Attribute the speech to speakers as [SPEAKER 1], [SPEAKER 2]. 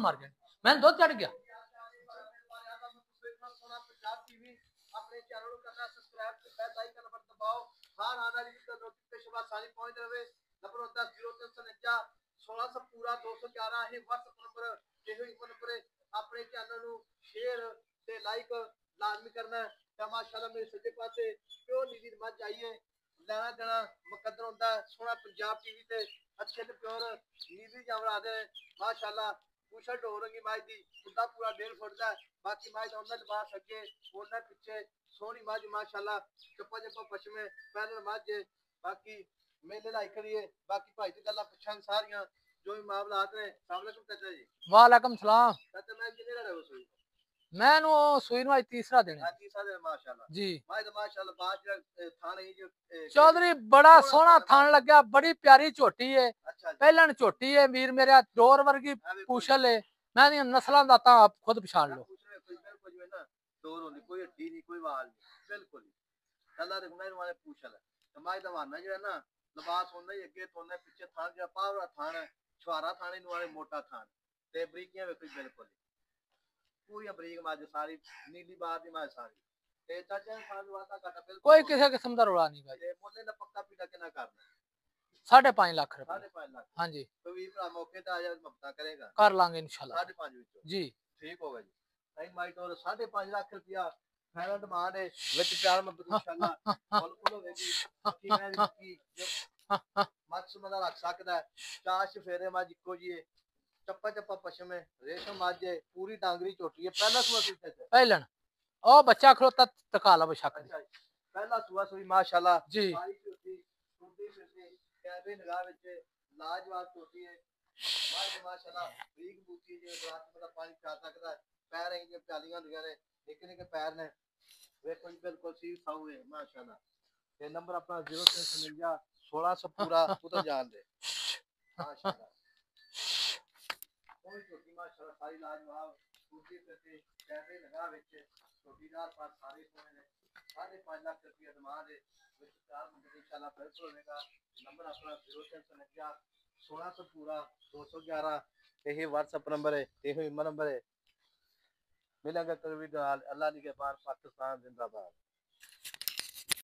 [SPEAKER 1] मर गए मैं दुध चढ़ गया अपने चैनल को करना सब्सक्राइब बेल आइकन पर दबाओ हर आने वाली वीडियो नोटिफिकेशन बाद सारी पहुंच रहे नंबर होता है 0349 1600 पूरा 211 है व्हाट्सएप नंबर ਇਹੋ ਹੀ ਨੰਬਰ ਆਪਣੇ ਚੈਨਲ ਨੂੰ ਸ਼ੇਅਰ ਤੇ ਲਾਈਕ ਲਾਜ਼ਮੀ ਕਰਨਾ ਤੇ ਮਾਸ਼ਾਅੱਲਾ ਮੇਰੇ ਸੱਜੇ ਪਾਸੇ ਪਿਓਰ ਨੀਲੀ ਮੱਝ ਆਈਏ ਲੈਣਾ ਦੇਣਾ ਮੁਕੱਦਰ ਹੁੰਦਾ ਸੋਹਣਾ ਪੰਜਾਬ ਟੀਵੀ ਤੇ ਅੱਛੇ ਤੇ ਪਿਓਰ ਨੀਲੀ ਜਾਮਰਾ ਦੇ ਮਾਸ਼ਾਅੱਲਾ ਪੁਸ਼ਲ ਢੋਰੰਗੀ ਮੱਝ ਦੀ ਖੁੱਦਾ ਪੂਰਾ 1.5 ਫੁੱਟ ਦਾ ਬਾਕੀ ਮੱਝ ਦਾ ਉਹਨਾਂ ਲਿਬਾਸ ਅੱਗੇ ਉਹਨਾਂ ਪਿੱਛੇ ਸੋਹਣੀ ਮੱਝ ਮਾਸ਼ਾਅੱਲਾ ਚੱਪਾ ਚੱਪਾ ਪਛਮੇ ਪਹਿਲਾਂ ਮੱਝ ਬਾਕੀ ਮੇਲੇ ਲਾਈ ਕਰੀਏ ਬਾਕੀ ਭਾਈ ਦੀ ਗੱਲਾਂ ਪੁੱਛਾਂ ਸਾਰੀਆਂ जो भी मामलात ने अस्सलाम चाचा जी वालेकुम सलाम चाचा मैं कितने रहा सुई मैं नो सुई नो आज तीसरा दिन है तीसरा दिन माशाल्लाह जी माशाल्लाह बात थान ही जो चौधरी बड़ा सोहना थान लगा बड़ी प्यारी झोटी है पहलन झोटी है मीर मेरे डोर वर्गी पूछल है मैं दी नस्लां दा ता आप खुद पहचान लो डोर होंदी कोई हड्डी नहीं कोई वाल नहीं बिल्कुल अल्लाह दे गुनाह वाले पूछल है माय दा वाना जो है ना लिबास होंदा ही अगे तोने पीछे थान जो पावरा थान है छुआरा थाने वाले मोटा थान ते बरीकियां वेखो बिल्कुल पूरी बरीक मज सारी नीली बार दी मज सारी ते चाचा साल वाता काटा बिल्कुल कोई किसी किस्म दा रोड़ा नहीं भाई ते मोले दा पक्का पीड़ा कितना करना 5.5 लाख रुपए 5.5 लाख हां जी तो भी भरा मौके ते आ जा ममता करेगा कर लांगे इंशाल्लाह 5.5 विच जी ठीक होगा जी नहीं माई तो 5.5 लाख रुपया फाइनल डिमांड है विच प्यार मोहब्बत इंशाल्लाह बिल्कुल होगी कि मैं की मच मदा रख सकदा है चाश फेरे मज इको जी चप्पा चप्पा पश्चिम रेशम मज पूरी डांगरी चोटी है पहला सुआ सुई पहलन ओ बच्चा खलोता तका ला बशक पहला सुआ सुई माशाल्लाह जी सारी चोटी टूटी फिरती कैमरे निगाह विच लाजवाब चोटी है माशाल्लाह बीग बूटी जे ग्लास में पानी पा सकदा पैर इंज प्यालियां होंदियां ने निक्के निक्के पैर ने वेखो बिल्कुल सी साऊ है माशाल्लाह ये नंबर अपना 0349 1600 पूरा उधर जान दे माशाल्लाह कोई छोटी माशाल्लाह सारी लाजवाब टूटी फिरती कैमरे लगा विच छोटीदार पर सारे सोने ने 5.5 लाख रुपया डिमांड है विच 4 मंजिल इंशाल्लाह बिल्कुल होगा नंबर अपना 0349 1600 पूरा 211 यही व्हाट्सएप नंबर है यही ईमेल नंबर है मिलेंगे कभी अल्लाह के पास पाकिस्तान जिंदाबाद।